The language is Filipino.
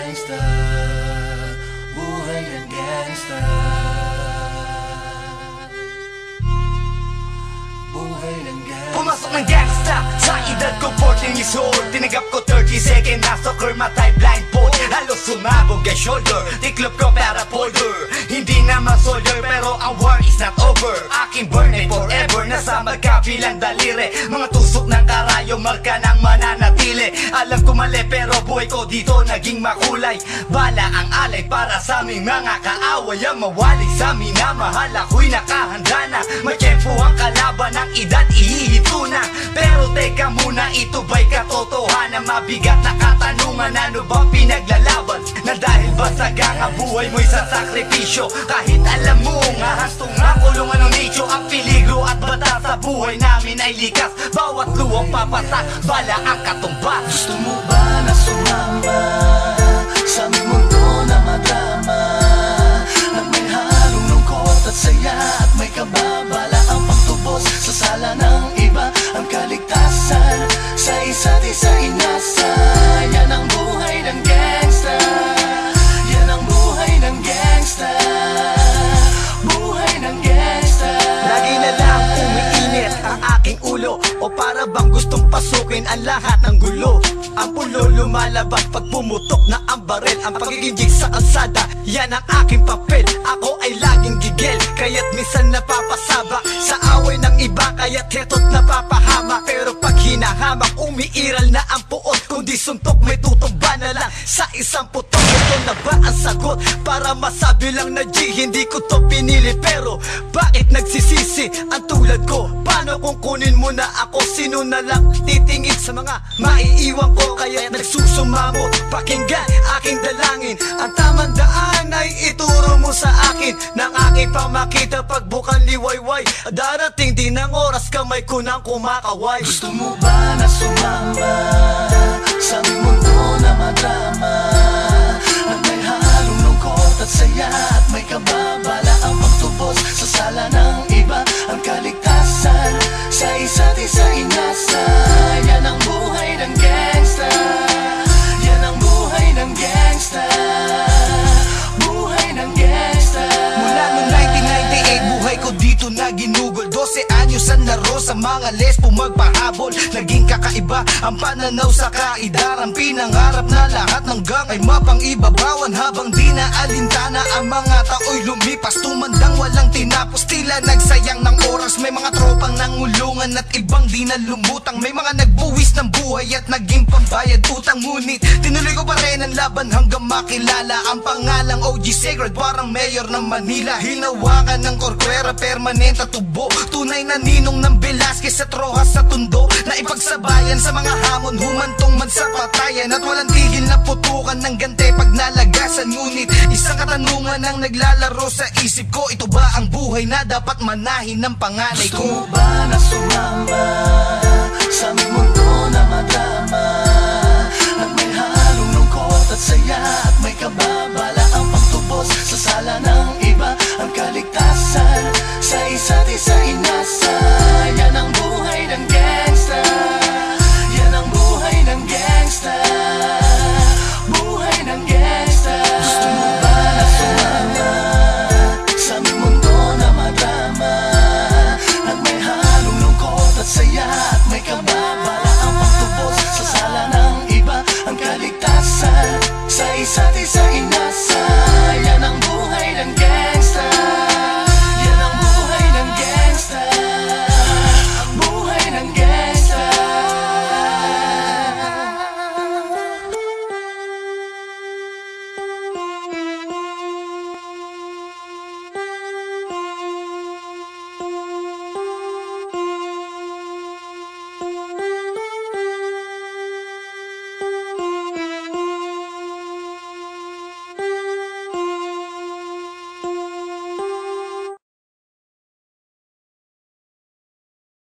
gangsta, buhay ng gangsta, buhay ng gangsta. Pumasok ng gangsta sa edad ko 14 years old. Tinagap ko 30 second na soccer matay blindfold. Halos sumabog ang shoulder, tiklop ko para polder. Hindi naman soldier pero ang war is not over. Aking burn ay forever, nasa magkabilang daliri. Mga tusok ng karayo, marka ng mananatili. Alam ko mali pero buhay ko dito naging makulay. Bala ang alay para sa aming mga kaaway. Ang mawali sa minamahal, ako'y nakahanda na. May tempo ang kalaban ng edad, ihihito na. Pero teka muna, ito ba'y katotohanan? Mabigat na katanungan, ano ba pinaglalaban? Na dahil basag ang buhay mo'y sa sakripisyo. Kahit alam mo nga hastong ang kulungan ng nicho. Ang peligro at bata sa buhay namin ay likas. Bawat luwang papasak, bala ang katumbas. Gusto mo ba na sumama sa aming mundo na madrama? Na may halong lungkot at saya at may kababala ang pagtubos sa sala ng iba. Ang kaligtasan sa isa't isa inasa. Yan ang buhay ng gangsta, yan ang buhay ng gangsta, buhay ng gangsta. Lagi na lang umiinit ang aking ulo, o para bang gustong pasukin ang lahat ng gulo. Ang pulo lumalabas pag pumutok na ang baril. Ang pagiging jig sa kalsada, yan ang aking papel. Ako ay laging gigil, kaya't minsan napapasaba sa away ng iba, kaya't heto't napapahama. Pero pag hinahamak, umiiral na ang puot. Kundi suntok, may tutumba na lang sa isang putok. Ito na ba ang sagot? Para masabi lang na G, hindi ko to pinili. Pero bakit nagsisisi ang tulad ko? Paano kung kunin mo na ako? Sino na lang titingin sa mga maiiwan ko? Kaya nagsusumamo, pakinggan aking dalangin. Ang tamang daan ay ituro mo sa akin. Nang aking pamakita pagbukan liwayway. Darating din ang oras, kamay ko nang kumakaway. Gusto mo ba na sumama sa aming mundo na madrama? Na may halong lungkot at saya at may kababala ang pagtubos sa sala ng iba. Ang kaligtasan sa isa't isa inasa. Yan ang buhay ng gangsta, yan ang buhay ng gangsta, buhay ng gangsta. Mula noong 1998, buhay ko dito na ginugol. 12 anyos ang laro sa mga lesbo magpahabol. Naging kakaiba ang pananaw sa kaidaran. Pinangarap na lahat ng gang ay mapang-ibabawan. Habang di na alintana ang mga tao'y lumipas. Tumandang walang tinapos, tila nagsayang ng oras. May mga tropang nangulungan at ibang di na lumutang. May mga nagbuwis ng buhay at naging pambayad utang. Ngunit tinuloy ko pa rin ang laban hanggang makilala ang pangalang OG Sacred, parang mayor ng Manila. Hinawakan ng korkwera, permanent at tubo. Tunay na ninong ng Velasquez at Rojas sa tundo. Na ipagsabayan sa mga hamon, humantong man sa patayan. At walang tigil na putukan ng gante pag nalagasan. Ngunit isang katanungan ang naglalaro sa isip ko. Ito ba ang buhay na dapat manahin ng panganay ko? Gusto mo ba na sumama sa aming mundo na madrama? Na may halong lungkot at saya at may kababala ang pagtubos sa sala ng iba. Ang kaligtasan sa isa't isa inasa. Yan ang buhay ng gangsta, yan ang buhay ng gangsta, buhay ng gangsta. Gusto mo ba na sumama sa aming mundo na madrama? Na may halong lungkot at saya at may kababala ang pagtubos sa sala ng iba. Ang kaligtasan sa isa't isa inasa. Yan ang buhay ng gangsta, yan ang buhay ng gangsta, ang buhay ng gangsta.